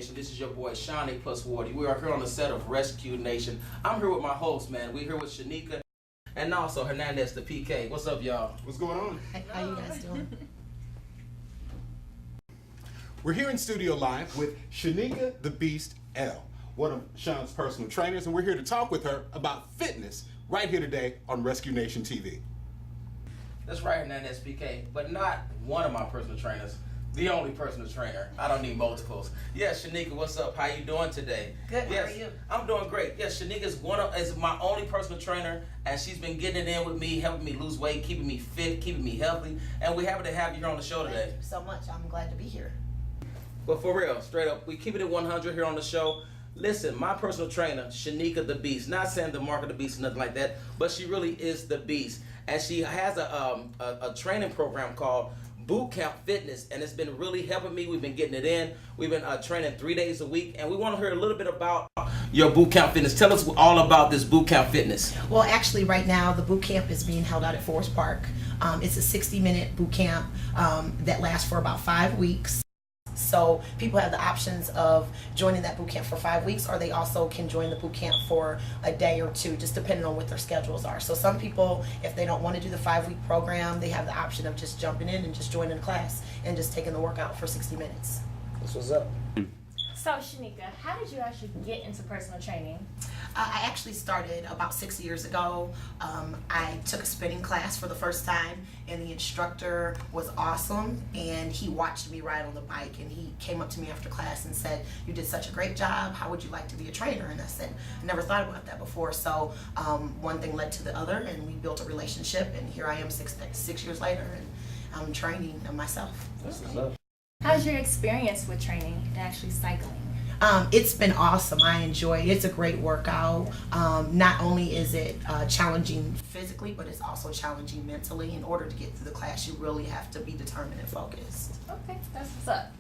Nation. This is your boy Shawn A plus Wardy. We are here on the set of Rescue Nation. I'm here with my host, man. We're here with Shanika and also Hernandes, the PK. What's up, y'all? What's going on? How you guys doing? We're here in studio live with Shameka the Beast L, one of Shawn's personal trainers, and we're here to talk with her about fitness right here today on Rescue Nation TV. That's right, Hernandes, PK, but not one of my personal trainers. The only personal trainer. I don't need multiples. Yes, Shanika, what's up? How you doing today? Good. Yes, How are you? I'm doing great. Yes, Shanika is my only personal trainer, and she's been getting it in with me, helping me lose weight, keeping me fit, keeping me healthy, and we're happy to have you here on the show today. Thank you so much. I'm glad to be here. But for real, straight up, we keep it at 100 here on the show. Listen, my personal trainer, Shameka the Beast, not saying the mark of the beast or nothing like that, but she really is the beast. And she has a training program called Boot Camp Fitness, and it's been really helping me. We've been getting it in. We've been training 3 days a week, and we want to hear a little bit about your Boot Camp Fitness. Tell us all about this Boot Camp Fitness. Well, actually, right now, the boot camp is being held out at Forest Park. It's a 60-minute boot camp that lasts for about 5 weeks. So people have the options of joining that boot camp for 5 weeks, or they also can join the boot camp for a day or two, just depending on what their schedules are. So some people, if they don't want to do the 5-week program, they have the option of just jumping in and just joining the class and just taking the workout for 60 minutes. That's what's up. So Shanika, how did you actually get into personal training? I actually started about 6 years ago. I took a spinning class for the first time, and the instructor was awesome, and he watched me ride on the bike, and he came up to me after class and said, "You did such a great job. How would you like to be a trainer?" And I said, "I never thought about that before." So one thing led to the other, and we built a relationship, and here I am 6 years later, and I'm training myself. That's what's up. How's your experience with training and actually cycling? It's been awesome. I enjoy it. It's a great workout. Not only is it challenging physically, but it's also challenging mentally. In order to get through the class, you really have to be determined and focused. Okay, that's what's up.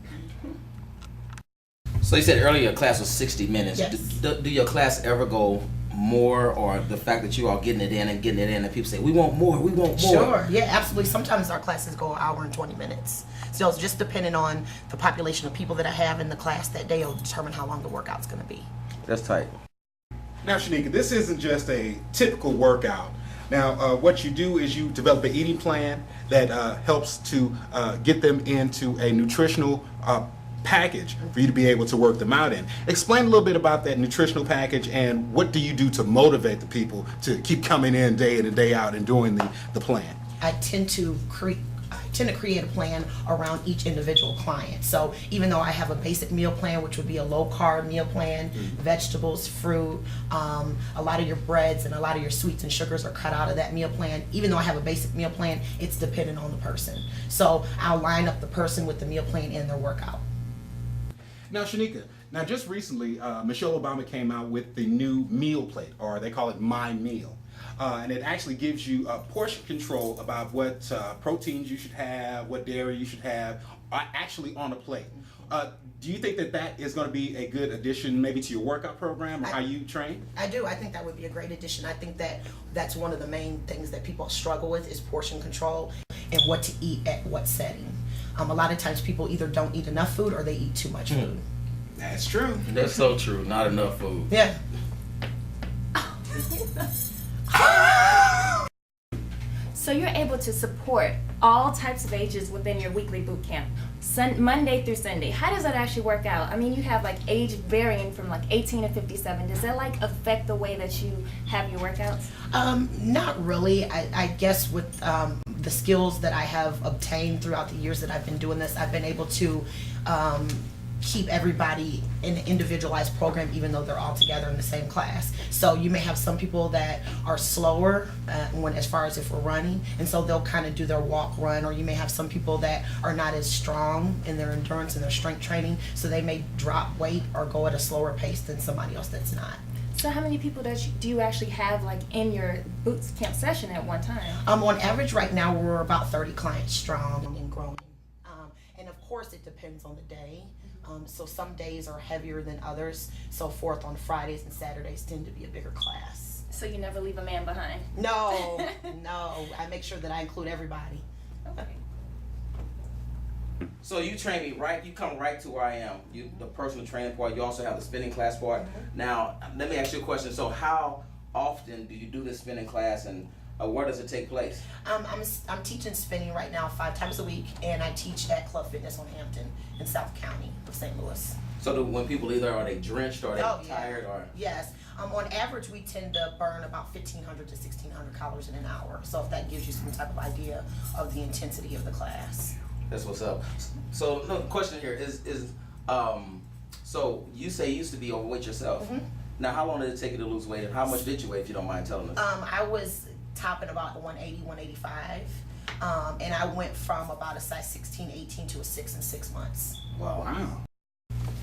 So you said earlier your class was 60 minutes. Yes. Do your class ever go more, or the fact that you all getting it in and people say, we want more, we want more? Sure. Yeah, absolutely. Sometimes our classes go an hour and 20 minutes. So it's just depending on the population of people that I have in the class that day will determine how long the workout's going to be. That's tight. Now, Shanika, this isn't just a typical workout. Now, what you do is you develop an eating plan that helps to get them into a nutritional package for you to be able to work them out in. Explain a little bit about that nutritional package, and what do you do to motivate the people to keep coming in day in and day out and doing the plan? I tend to create a plan around each individual client. So even though I have a basic meal plan, which would be a low-carb meal plan, vegetables, fruit, a lot of your breads and a lot of your sweets and sugars are cut out of that meal plan. Even though I have a basic meal plan, it's dependent on the person. So I'll line up the person with the meal plan and their workout. Now, Shanika, just recently, Michelle Obama came out with the new meal plate, or they call it My Meal. And it actually gives you portion control about what proteins you should have, what dairy you should have, actually on a plate. Do you think that is going to be a good addition maybe to your workout program or how you train? I do. I think that would be a great addition. I think that's one of the main things that people struggle with is portion control and what to eat at what setting. A lot of times people either don't eat enough food or they eat too much food. That's true. That's so true. Not enough food. Yeah. So you're able to support all types of ages within your weekly boot camp, Monday through Sunday. How does that actually work out? I mean, you have like age varying from like 18 to 57. Does that like affect the way that you have your workouts? Not really. I guess with the skills that I have obtained throughout the years that I've been doing this, I've been able to keep everybody in an individualized program, even though they're all together in the same class. So you may have some people that are slower as far as if we're running, and so they'll kind of do their walk run, or you may have some people that are not as strong in their endurance and their strength training, so they may drop weight or go at a slower pace than somebody else that's not. So how many people do you actually have like in your boot camp session at one time? On average right now we're about 30 clients strong and growing. And of course it depends on the day. So some days are heavier than others. So on Fridays and Saturdays tend to be a bigger class. So you never leave a man behind? No, no. I make sure that I include everybody. Okay. So you train me right. You come right to where I am. You the personal training part. You also have the spinning class part. Now let me ask you a question. So how often do you do this spinning class, and where does it take place? I'm teaching spinning right now 5 times a week, and I teach at Club Fitness on Hampton in South County of St. Louis. So when people either are they drenched or they Yeah. tired or Yes. On average, we tend to burn about 1,500 to 1,600 calories in an hour. So if that gives you some type of idea of the intensity of the class. that's what's up. So the question here is so you say you used to be overweight yourself. Now how long did it take you to lose weight, and how much did you weigh, if you don't mind telling us? I was topping about 180, 185. And I went from about a size 16, 18 to a 6 in 6 months. Wow.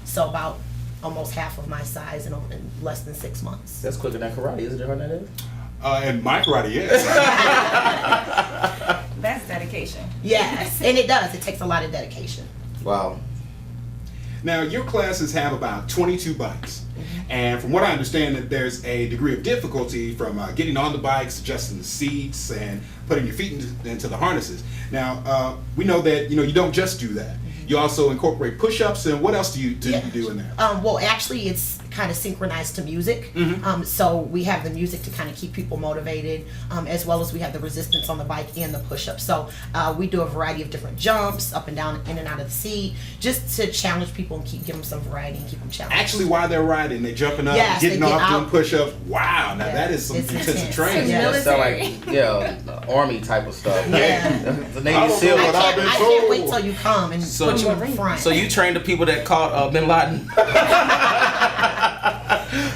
So about almost half of my size in less than 6 months. That's quicker than karate, isn't it, Hernandes? And my karate is. That's dedication. Yes, and it does. It takes a lot of dedication. Wow. Now, your classes have about 22 bikes. And from what I understand, that there's a degree of difficulty from getting on the bikes, adjusting the seats, and putting your feet into the harnesses. Now, we know that you don't just do that. You also incorporate push-ups, and what else do you do in there? Well, actually, it's kind of synchronized to music. So we have the music to kind of keep people motivated, as well as we have the resistance on the bike and the push-ups. So we do a variety of different jumps, up and down, in and out of the seat, just to challenge people and give them some variety and keep them challenged. Actually, while they're riding, they're jumping up, Yes, getting they get off, doing out. push-ups. Wow, now that is some It's intensive intense. training. Yeah. That sound like Army type of stuff. Yeah. The Navy SEAL. what I've been I told. can't wait till you come and So- put you in front. So you train the people that caught Bin Laden.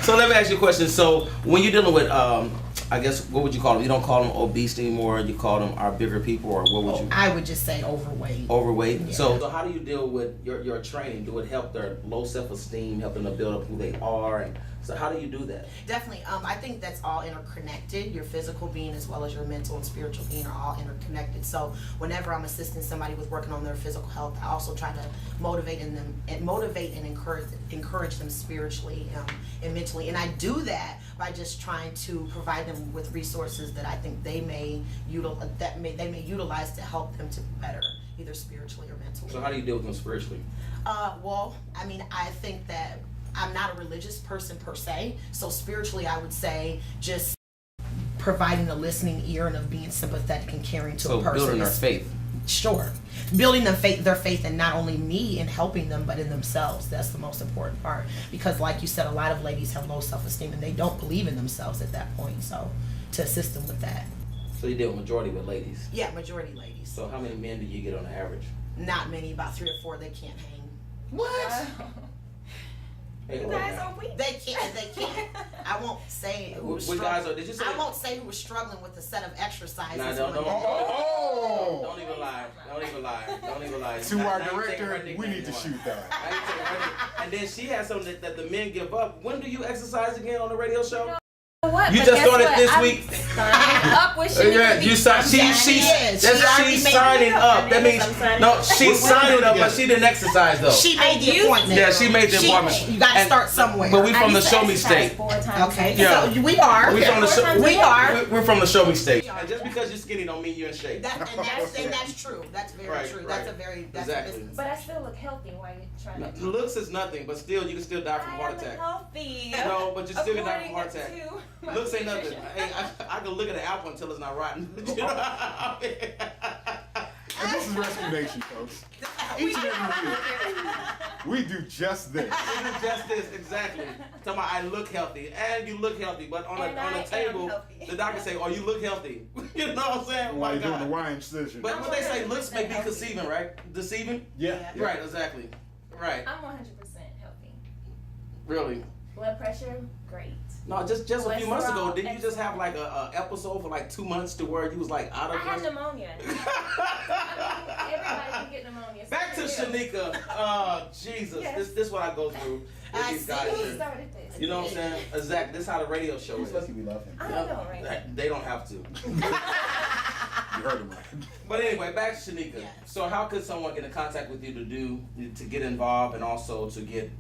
So let me ask you a question. So when you're dealing with, I guess, what would you call them? You don't call them obese anymore. You call them our bigger people, or what would you? I would just say overweight. Overweight. Yeah. So how do you deal with your training? Do it help their low self-esteem, help them to build up who they are? And so how do you do that? Definitely. I think that's all interconnected. Your physical being as well as your mental and spiritual being are all interconnected. So whenever I'm assisting somebody with working on their physical health, I also try to motivate and encourage them spiritually and mentally. And I do that by just trying to provide them with resources that I think they may utilize to help them to be better, either spiritually or mentally. So how do you deal with them spiritually? Well, I mean, I think that I'm not a religious person per se, so spiritually I would say just providing a listening ear and of being sympathetic and caring to a person. So building their faith. Sure. Building their faith in not only me and helping them, but in themselves. That's the most important part. Because like you said, a lot of ladies have low self-esteem and they don't believe in themselves at that point. So to assist them with that. So you deal with majority with ladies. Yeah, majority ladies. So how many men do you get on average? Not many, about 3 or 4 they can't hang. What? Hey, You hold on guys now. are weak. They can't. I won't say who was What struggling. guys are? Did you say? I won't say who was struggling with the set of exercises. Nah, don't when they- don't even lie. Don't even lie. Don't even lie. To Now- our now you taking her director, we nickname need to on. shoot that. Now you taking her nickname. And then she has something that the men give up. When do you exercise again on the radio show? What? You But just guess started what? this I'm week? signing up with Shameka. Yeah, you signed. She's signing up. That means no, she's signing up, but she didn't exercise though. She made the appointment. Yeah, she made the appointment. You got to And- start somewhere. But we I from the used to Show Me exercise State. 4 times Okay, a day. Yeah. so we are. We from the Four times a We day. are. We're from the Show Me State. And just because you're skinny don't mean you're in shape. That's true. That's very Right, true. right. That's a very that's Exactly. a business. But I still look healthy while you're trying to. Looks is nothing, but still you can still die from a I heart am attack. healthy. No, but you still can die from a heart According attack. to my Looks ain't nothing. nutrition. Hey, I can look at an apple until it's not rotten. You know what I mean? And this is Rescue Nation, folks. Each and every week, we do just this. We do just this, exactly. Talking about I look healthy, and you look healthy, but on And I a am table, healthy. the doctor say, "Oh, you look healthy." You know what I'm saying? While My you're doing the God. wine incision. But what they say, 100% looks may be healthy. deceiving, right? Deceiving? Yeah. Right, exactly. Right. I'm 100% healthy. Really. Blood pressure, great. No, just a few months ago, Cholesterol, didn't you just have like a episode for like 2 months to where you was like out I of had breath? pneumonia. I mean, everybody can get pneumonia. Back to So Shanika. Oh, Jesus. Yes. This is what I go through with I these see. guys. Who here. started this? You know what I'm saying? Exactly. This is how the radio show is. we love him. I know, right? They don't have to. You heard him right. But anyway, back to Shanika. Yes. So how could someone get in contact with you to get involved and also to get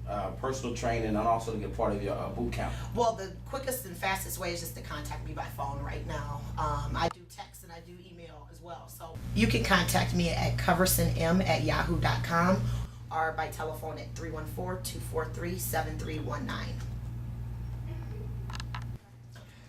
personal training and also to get part of your boot camp? Well, the quickest and fastest way is just to contact me by phone right now. I do text and I do email as well. So You can contact me at coversonm@yahoo.com or by telephone at 314-243-7319.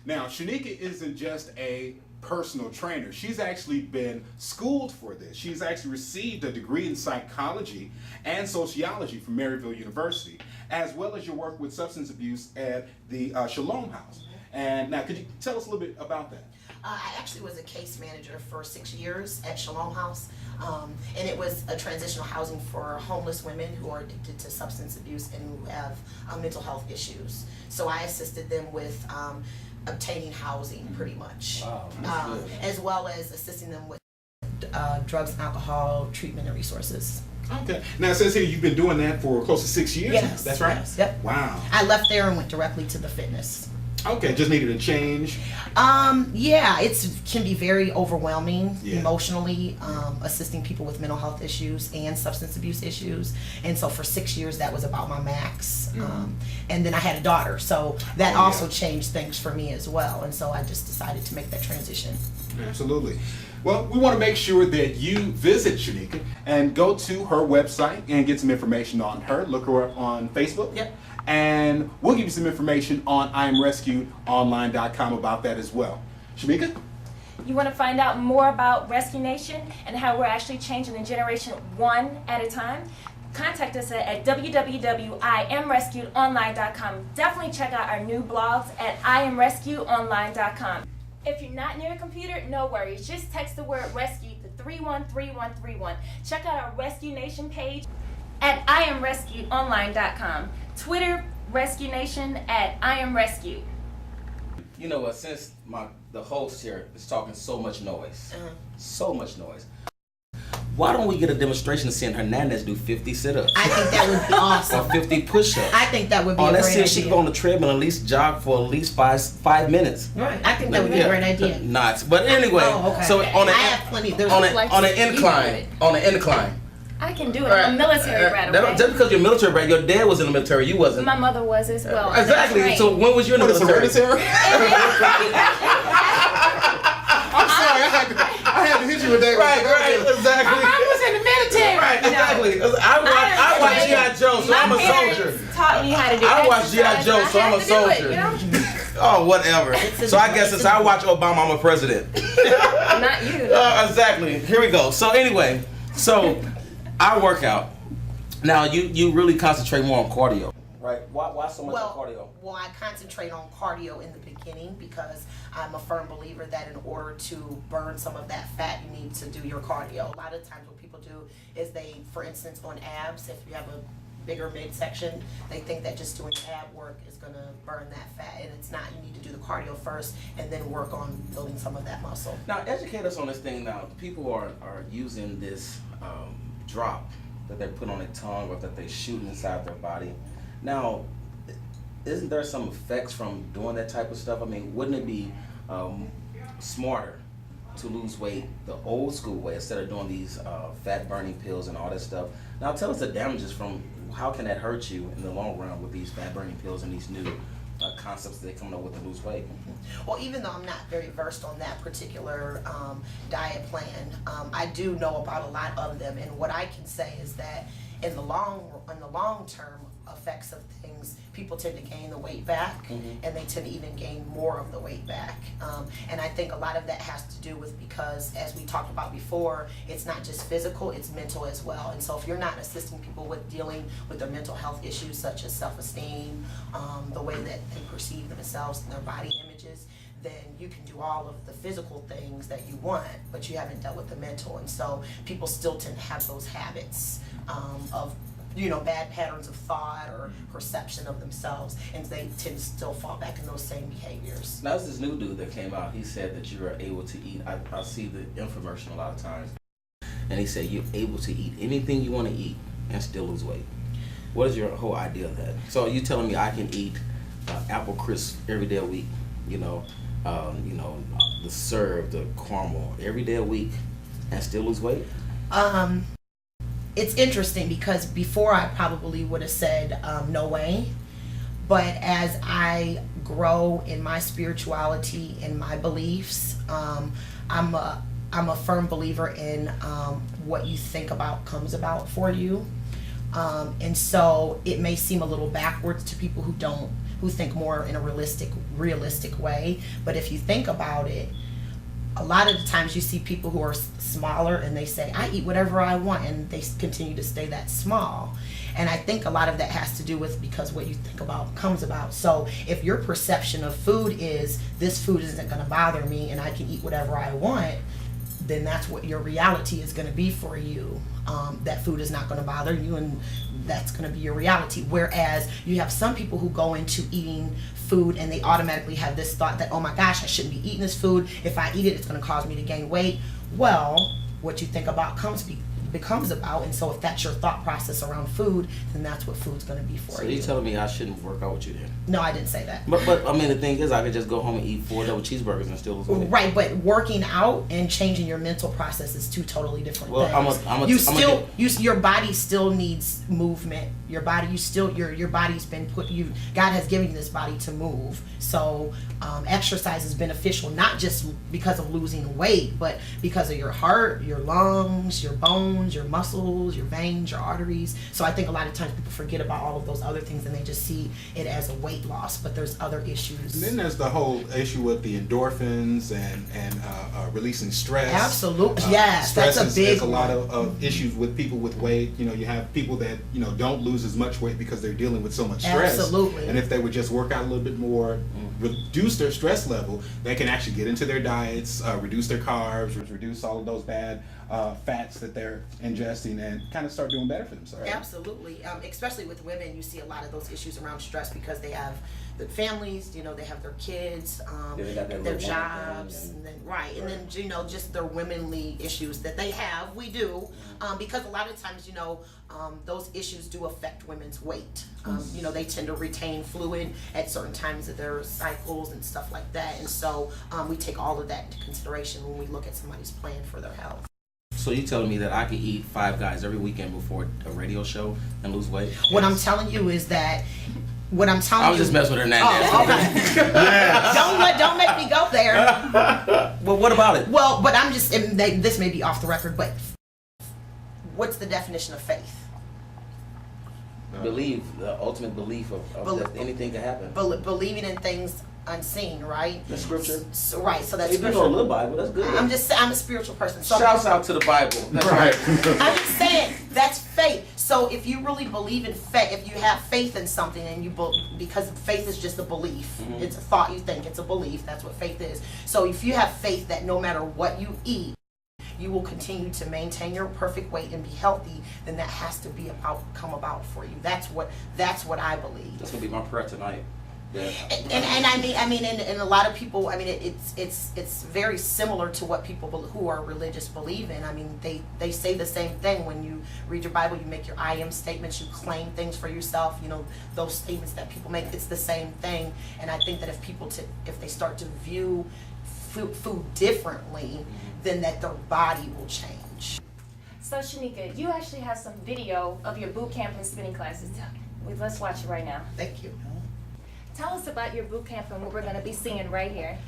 Now, Shanika isn't just a personal trainer. She's actually been schooled for this. She's actually received a degree in psychology and sociology from Maryville University, as well as your work with substance abuse at the Shalom House. And now, could you tell us a little bit about that? I actually was a case manager for 6 years at Shalom House, and it was a transitional housing for homeless women who are addicted to substance abuse and who have mental health issues. So I assisted them with obtaining housing, pretty much, Wow, that's good. as well as assisting them with drugs and alcohol treatment and resources. Okay. Now, it says here you've been doing that for close to 6 years. Yes, That's right? yes, yep. Wow. I left there and went directly to the fitness. Okay, just needed a change. Yeah, it can be very overwhelming Yeah. emotionally, assisting people with mental health issues and substance abuse issues. And so for 6 years, that was about my max. And then I had a daughter, so that Oh, yeah. also changed things for me as well. And so I just decided to make that transition. Absolutely. Well, we want to make sure that you visit Shanika and go to her website and get some information on her. Look her up on Facebook. Yep. And we'll give you some information on IamRescuedOnline.com about that as well. Shameka? You want to find out more about Rescue Nation and how we're actually changing the generation one at a time? Contact us at www.IamRescuedOnline.com. Definitely check out our new blogs at IamRescuedOnline.com. If you're not near a computer, no worries. Just text the word rescue to 313131. Check out our Rescue Nation page at IamRescuedOnline.com. Twitter, Rescue Nation at IamRescued. You know what? Since the host here is talking so much noise, so much noise, why don't we get a demonstration of seeing Hernandes do 50 sit-ups I think that would be or awesome. 50 push-ups? I think that would be Oh, a let's great see if she can go idea. on the treadmill and at least jog for at least five minutes. Right, I think that would be a great idea. Nuts. But anyway, Oh, okay. so on I have plenty. There's on like an you incline, on an incline. I can do it. I'm a military brat, okay? Just because you're military brat, your dad was in the military, you wasn't. My mother was as well. Exactly. That's So right. when was you in the What is military? hereditary? I'm sorry, I had to hit you with that. Right, exactly. I was in the military. Right, exactly. I watch G.I. Joe, so I'm a soldier. Taught me how to do I watch G.I. exercise, Joe, and so I I'm a had to do it, soldier. you know? Oh, whatever. So I guess since I watch Obama, I'm a president. Not you. Exactly. Here we go. So anyway, so I work out. Now you really concentrate more on cardio, right? Why so much on cardio? Well, I concentrate on cardio in the beginning because I'm a firm believer that in order to burn some of that fat, you need to do your cardio. A lot of times what people do is they, for instance, on abs, if you have a bigger midsection, they think that just doing ab work is going to burn that fat, and it's not. You need to do the cardio first and then work on building some of that muscle. Now educate us on this thing. Now people are using this drop that they put on their tongue or that they shoot inside their body. Now, isn't there some effects from doing that type of stuff? I mean, wouldn't it be smarter to lose weight the old school way instead of doing these fat burning pills and all that stuff? Now tell us the damages from how can that hurt you in the long run with these fat burning pills and these new concepts that they're coming up with to lose weight? Well, even though I'm not very versed on that particular diet plan, I do know about a lot of them, and what I can say is that in the long term effects of things, people tend to gain the weight back, and they tend to even gain more of the weight back. And I think a lot of that has to do with because, as we talked about before, it's not just physical, it's mental as well. And so if you're not assisting people with dealing with their mental health issues such as self-esteem, the way that they perceive themselves and their body images, then you can do all of the physical things that you want, but you haven't dealt with the mental. And so people still tend to have those habits of bad patterns of thought or perception of themselves, and they tend to still fall back in those same behaviors. Now, there's this new dude that came out. He said that you are able to eat. I see the infomercial a lot of times, and he said you're able to eat anything you want to eat and still lose weight. What is your whole idea of that? So you telling me I can eat apple crisp every day a week? The serve, the caramel every day a week, and still lose weight? It's interesting because before I probably would have said no way, but as I grow in my spirituality and my beliefs, I'm a I'm a firm believer in what you think about comes about for you. And so it may seem a little backwards to people who think more in a realistic way. But if you think about it, a lot of the times you see people who are smaller and they say, I eat whatever I want, and they continue to stay that small. And I think a lot of that has to do with because what you think about comes about. So if your perception of food is this food isn't going to bother me and I can eat whatever I want, then that's what your reality is going to be for you. That food is not going to bother you, and that's going to be your reality. Whereas you have some people who go into eating food and they automatically have this thought that, oh my gosh, I shouldn't be eating this food. If I eat it, it's going to cause me to gain weight. Well, what you think about becomes about, and so if that's your thought process around food, then that's what food's going to be for you. So you telling me I shouldn't work out with you then? No, I didn't say that. But I mean, the thing is, I could just go home and eat 4 double cheeseburgers and still lose weight. Right, but working out and changing your mental process is two totally different things. Your body still needs movement. Your body, your body's been God has given you this body to move. So exercise is beneficial, not just because of losing weight, but because of your heart, your lungs, your bones, your muscles, your veins, your arteries. So I think a lot of times people forget about all of those other things and they just see it as a weight loss, but there's other issues. And then there's the whole issue with the endorphins and releasing stress. Absolutely, yes, stress that's a big is a lot of issues with people with weight. You know, you have people that don't lose as much weight because they're dealing with so much stress. Absolutely. And if they would just work out a little bit more, reduce their stress level, they can actually get into their diets, reduce their carbs, reduce all of those bad fats that they're ingesting, and kind of start doing better for themselves. Absolutely. Especially with women, you see a lot of those issues around stress because they have the families, they have their kids, they got their jobs, and then just their womanly issues that they have. We do, because a lot of times, those issues do affect women's weight. They tend to retain fluid at certain times of their cycles and stuff like that, and so we take all of that into consideration when we look at somebody's plan for their health. So you telling me that I could eat 5 Guys every weekend before a radio show and lose weight? What I'm telling you is that I was just messing with Hernandes. Oh, okay. Yes. Don't make me go there. Well, what about it? Well, but I'm just, this may be off the record, but what's the definition of faith? Believe, the ultimate belief of that anything can happen. Believing in things unseen, right? The scripture. So that's you scripture. know a little Bible, that's good. I'm a spiritual person. So shouts out to the Bible. That's right. I'm just saying, that's faith. So if you really believe in faith, if you have faith in something and because faith is just a belief, it's a thought you think, it's a belief, that's what faith is. So if you have faith that no matter what you eat, you will continue to maintain your perfect weight and be healthy, then that has to come about for you. That's what I believe. That's gonna be my prayer tonight. Yeah. And I mean, and a lot of people, it's very similar to what people who are religious believe in. I mean, they say the same thing. When you read your Bible, you make your I am statements, you claim things for yourself. Those statements that people make, it's the same thing. And I think that if they start to view food differently, then that their body will change. So Shanika, you actually have some video of your boot camp and spinning classes. Let's watch it right now. Thank you. Tell us about your boot camp and what we're going to be seeing right here.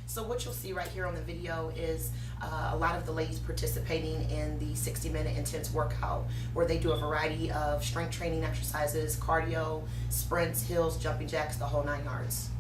So what you'll see right here on the video is a lot of the ladies participating in the 60-minute intense workout, where they do a variety of strength training exercises, cardio, sprints, hills, jumping jacks, the whole 9 yards.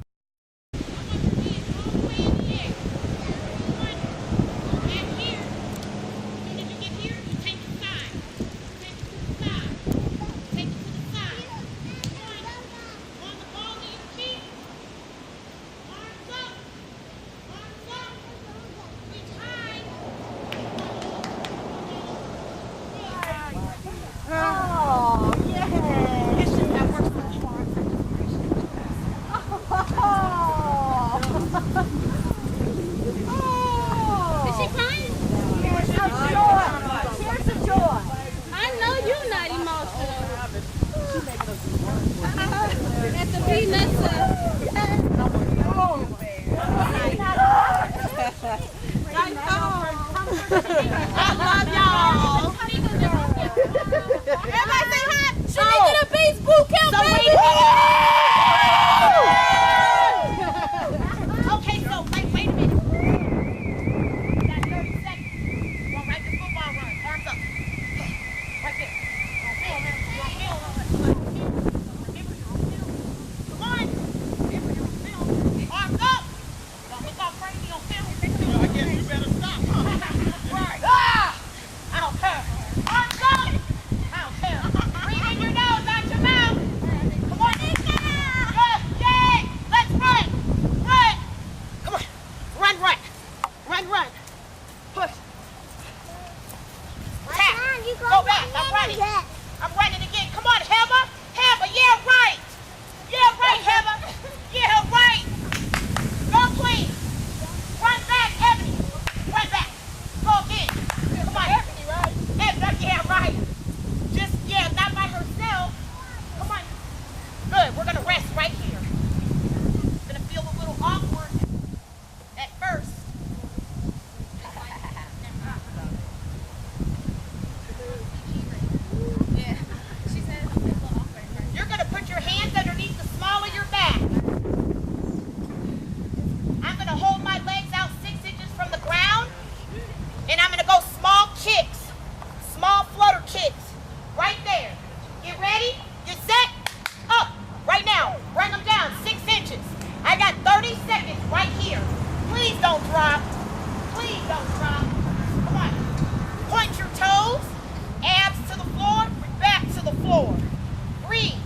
Don't drop. Come on. Point your toes. Abs to the floor. Back to the floor. Breathe.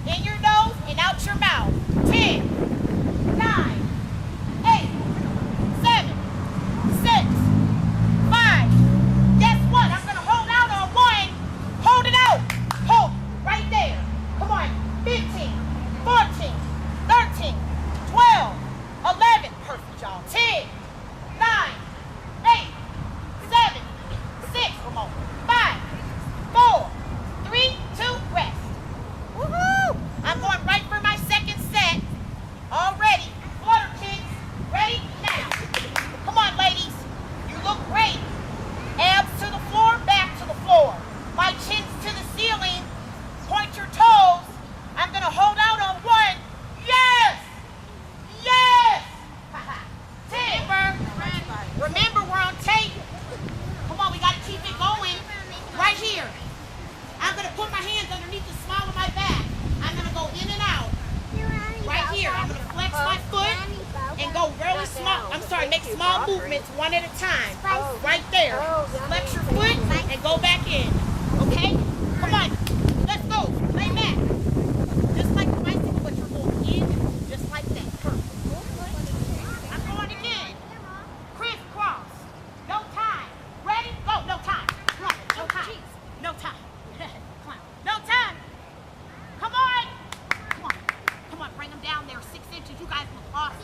In your nose and out your mouth. 10, 9, 8, 7, 6, 5. Guess what? I'm going to hold out on 1. Hold it out. Hold right there. Come on. 15, 14, 13, 12, 11. Perfect, y'all. 10, 9, 8, 7, 6. Come on. 5, 4, 3, 2, rest. Woohoo! I'm going right for my second set. All ready. Flutter kicks. Ready? Now. Come on, ladies. You look great. Abs to the floor, back to the floor. My chin's to the ceiling. Point your toes. I'm going to hold out on 1. Yes! Yes! 10. Remember, we're on tape. Come on, we got to keep it going. Right here. I'm going to put my hands underneath the small of my back. I'm going to go in and out. Right here. I'm going to flex my foot and go really small. I'm sorry, make small movements one at a time. Right there. Flex your foot and go back in. Okay? Come on. Let's go. Lay back. Just like the bicycle, but you're going in just like that. Perfect. I'm going again. Crisscross. No time. Ready? Go. No time. Come on. No time. No time. No time. Come on. Come on. Come on. Bring them down there. 6 inches. You guys look awesome.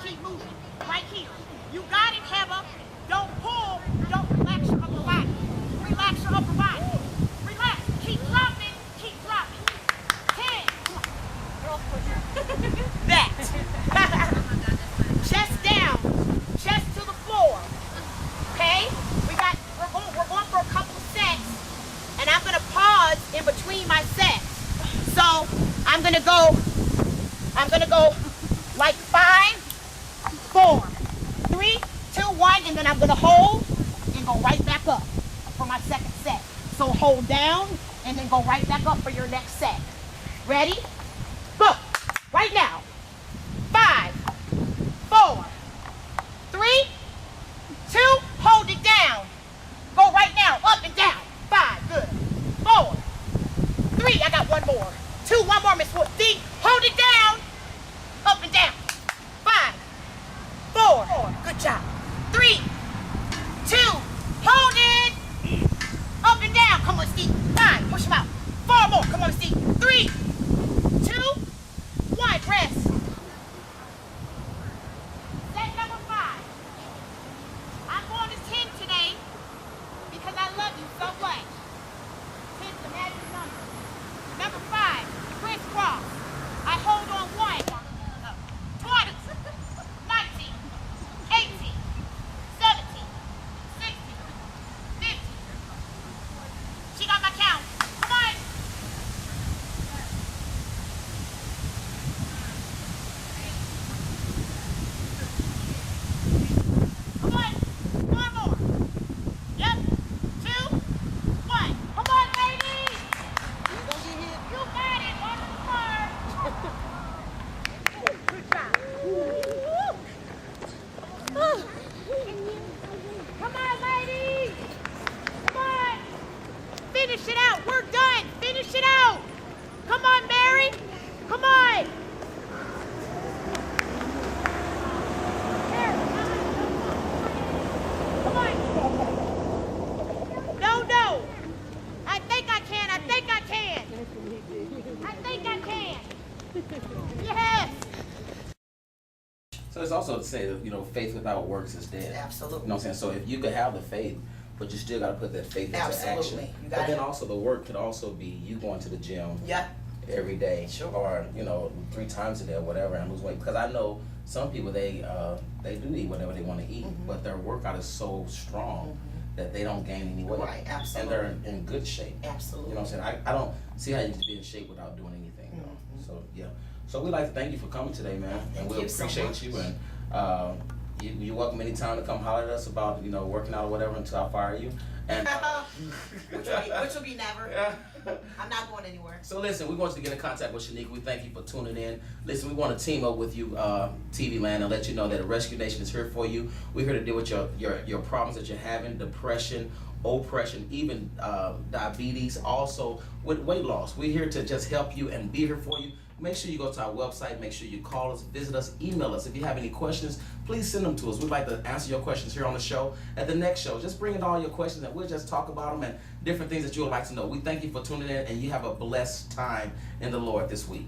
Keep moving. Right here. You got it, Heba. Don't pull. Don't relax your upper body. Relax your upper body. Relax. Keep dropping. Keep dropping. 10. Come on. That. Chest down. Chest to the floor. Okay? We're going for a couple sets. And I'm going to pause in between my sets. So I'm going to go like 5, 4, 3, 2, 1, and then I'm going to hold and go right back up for my second set. So hold down and then go right back up for your next set. Ready? Go. Right now. 5, 4, 3, 2, hold it down. Go right now, up and down. 5, good. 4, 3, I got 1 more. 2, 1 more, Miss Wood. D, hold it down. Up and down. 5, 4, good job. 3, 2, hold it. Up and down. Come on, Steve. 5, push him out. 4 more. Come on, Steve. 3, 2, 1, rest. Set number 5. I'm going to 10 today because I love you so much. 10's the magic number. Number 5, crisscross. I hold on 1, 20, 19, 18, 17, 16, 15. She got my count. Come on. Come on. 1 more. Yep. 2, 1. Come on, ladies. You got it. On the floor. Good job. Come on, ladies. Come on. Finish it out. We're done. Finish it out. Come on, Mary. Come on. Here. Come on. No. I think I can. I think I can. I think I can. Yes. So it's also to say that, faith without works is dead. Absolutely. You know what I'm saying? So if you could have the faith, but you still got to put that faith into Absolutely. action. You But got then it. also the work could also be you going to the gym Yeah. every day, Sure. or 3 times a day or whatever, and lose weight. Because I know some people they do eat whatever they want to eat, but their workout is so strong that they don't gain any weight. Right, absolutely. And they're in good shape. Absolutely. You know what I'm saying? I don't see how you can be in shape without doing anything though. So yeah. So we'd like to thank you for coming today, man, and Thank we'll you so appreciate much. you. And you're welcome anytime to come holler at us about working out or whatever until I fire you. And which will be never. I'm not going anywhere. so listen, we want you to get in contact with Shanika. We thank you for tuning in. Listen, we want to team up with you, TV Land, and let you know that Rescue Nation is here for you. We're here to deal with your problems that you're having, depression, oppression, even diabetes, also with weight loss. We're here to just help you and be here for you. Make sure you go to our website. Make sure you call us, visit us, email us. If you have any questions, please send them to us. We'd like to answer your questions here on the show. At the next show, just bring in all your questions and we'll just talk about them and different things that you would like to know. We thank you for tuning in and you have a blessed time in the Lord this week.